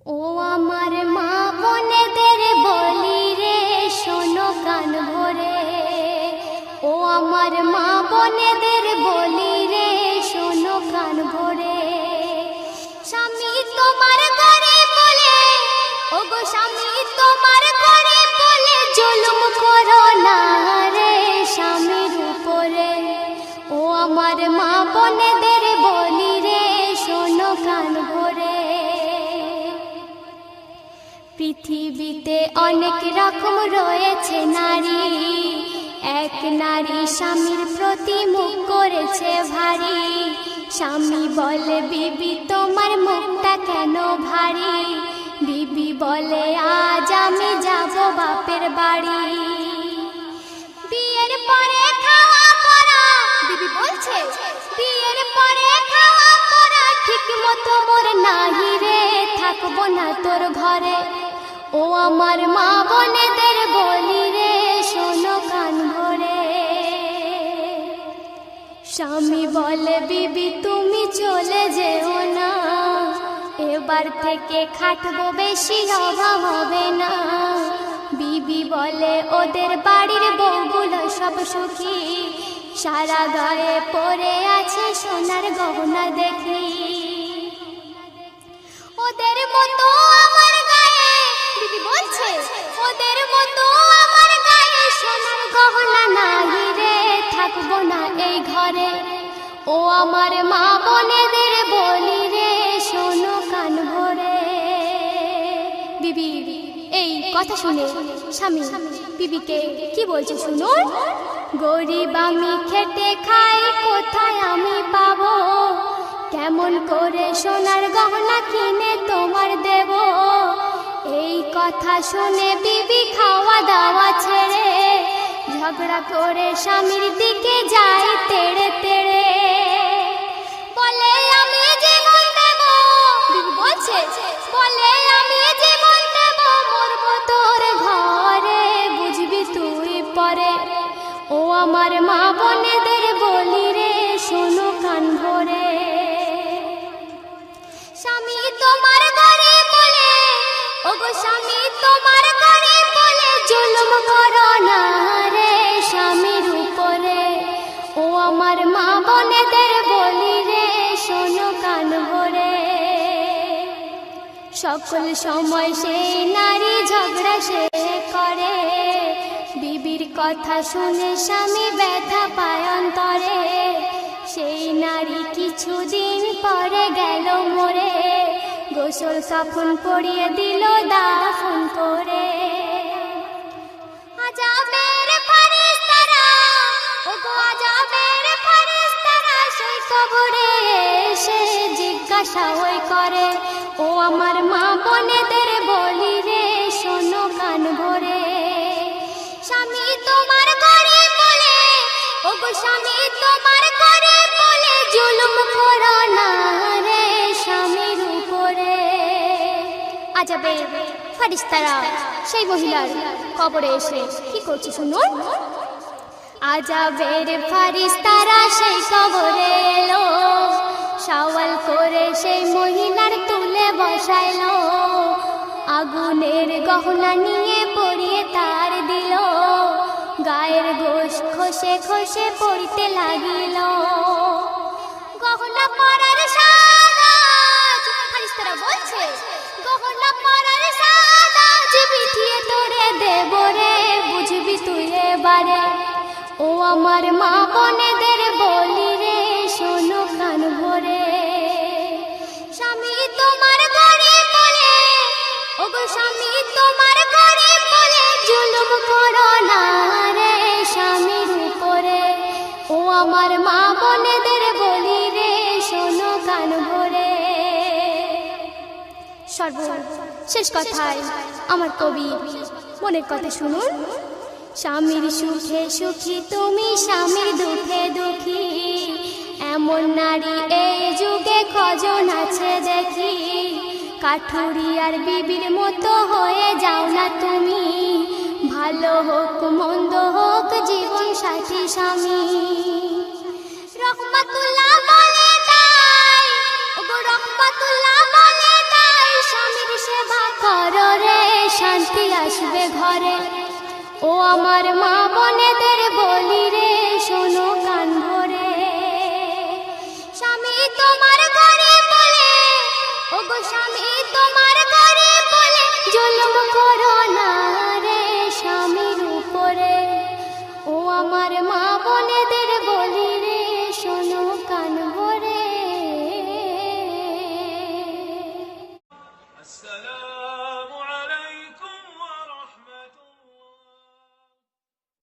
ও আমার মা বোনেদের বলি রে শোনো কান ভরে, ও আমার মা বোনেদের বলি রে শোনো কান ভরে। স্বামী তোমার ঘরে বলে, ও গো স্বামী তোমার ঘরে বলে জুলুম করো না রে স্বামীর উপরে। ও আমার মা বোনেদের বলি রে শোনো কান ভরে। পৃথিবীতে অনেক রকম রয়েছে নারী, এক নারী স্বামীর প্রতি মুখ করেছে ভারী। স্বামী বলে বিবি তোমার মুখটা কেন ভারী, বিবি বলে আজ আমি যাব বাপের বাড়ি। বিয়ের পরে খাওয়া পরা, বিবি বলছে বিয়ের পরে খাওয়া পরা ঠিক মতো মোর নাহি রে, থাকবো না তোর ঘরে। ও আমার মা বোনেদের বলি রে শোনো কান ভরে। স্বামী বলে বিবি তুমি চলে যেও না, এবার থেকে খাটবো বেশি অভাব হবে না। বিবি বলে ওদের বাড়ির বউগুলো সব সুখী, সারা গায়ে পরে আছে সোনার গহনা দেখি। ওদের মতো আমার গায়ে, বিবি বলছে ওদের মতো আমার গায়ে সোনার গহনা নাই রে, থাকবো না এই ঘরে। ও আমার মা বোনেদের বলি রে শোনো কান ভরে। বিবি এই কথা শুনে স্বামী বিবিকে কি বলছে শুনুন। গরিব আমি খেটে খাই কোথায় আমি পাবো, কেমন করে সোনার গহনা কিনে তোমার দেব। এই কথা শুনে বিবি খাওয়া দাওয়া ছেড়ে ঝগড়া করে স্বামীর দিকে যায় তেড়ে তেড়ে। বলে আমি জীবন দেব, বিবি বলছে বলে আমি জীবন দেব, মরবো তোর ঘরে বুঝবি তুই পরে। ও আমার মা বোনেদের বলি রে শোনো কান ভরে। স্বামী তোমার ঘরে বলে, ও গো স্বামী তোমার ঘরে বলে জুলুম করো না রে স্বামীর উপরে। ও আমার মা বোনেদের বলি রে শোনো কান ভরে। সকল সময় সেই নারী ঝগড়া সে করে, বিবির কথা শুনে স্বামী ব্যথা পায় অন্তরে। সেই নারী কিছুদিন পরে গেল মরে, গোসল কাফন পরিয়ে দিল দাফন করে। আজাবের ফেরেশতারা, ও গো আজাবের ফেরেশতারা সেই কবরে এসে জিজ্ঞাসা ওই করে। ও আমার মা বোনেদের বলি রে শোনো কান ভরে। স্বামী তোমার ঘরে বলে, ও গো স্বামী তোমার ঘরে বলে জুলুম করো না রে স্বামীর উপরে। আজাবের ফেরেশতারা সেই মহিলার কবরে এসে কি করছে শুনুন। আজাবের ফেরেশতারা সেই কবরে এলো, সওয়াল করে সেই মহিলার তুলে বসাইলো। আগুনের গহনা নিয়ে পরিয়ে তার দিল, গায়ের গোশ খসে খসে পড়তে লাগিল। গহনা পরার সাজ, ফেরেশতারা বলছে গহনা পরার সাজ বিঠিয়ে তোরে দেব রে বুঝবি তুই এবারে। ও আমার মা বোনেদের বলি রে শোনো কান ভরে। স্বামী তোমার ঘরে বলে, ও গো স্বামী তোমার ঘরে বলে জুলুম করো না রে স্বামীর উপরে। ও আমার মা বোনেদের বলি রে শোনো কান ভরে। সর্বশেষ কথায় আমার কবি মনের কথা শুনুন। স্বামীর সুখে সুখী তুমি স্বামীর দুঃখে দুঃখী, এমন নারী এই যুগে কজন আছে দেখি। কাঠুরি আর বিবির মতো হয়ে যাও না তুমি, ভালো হোক মন্দ হোক জীবন সাথী স্বামী। রহমাতুল্লাহ বলে তাই, ও গো রহমাতুল্লাহ বলে তাই স্বামীর সে শান্তি আসবে ঘরে। ও আমার মা বোনেদের বলি রে, শোনো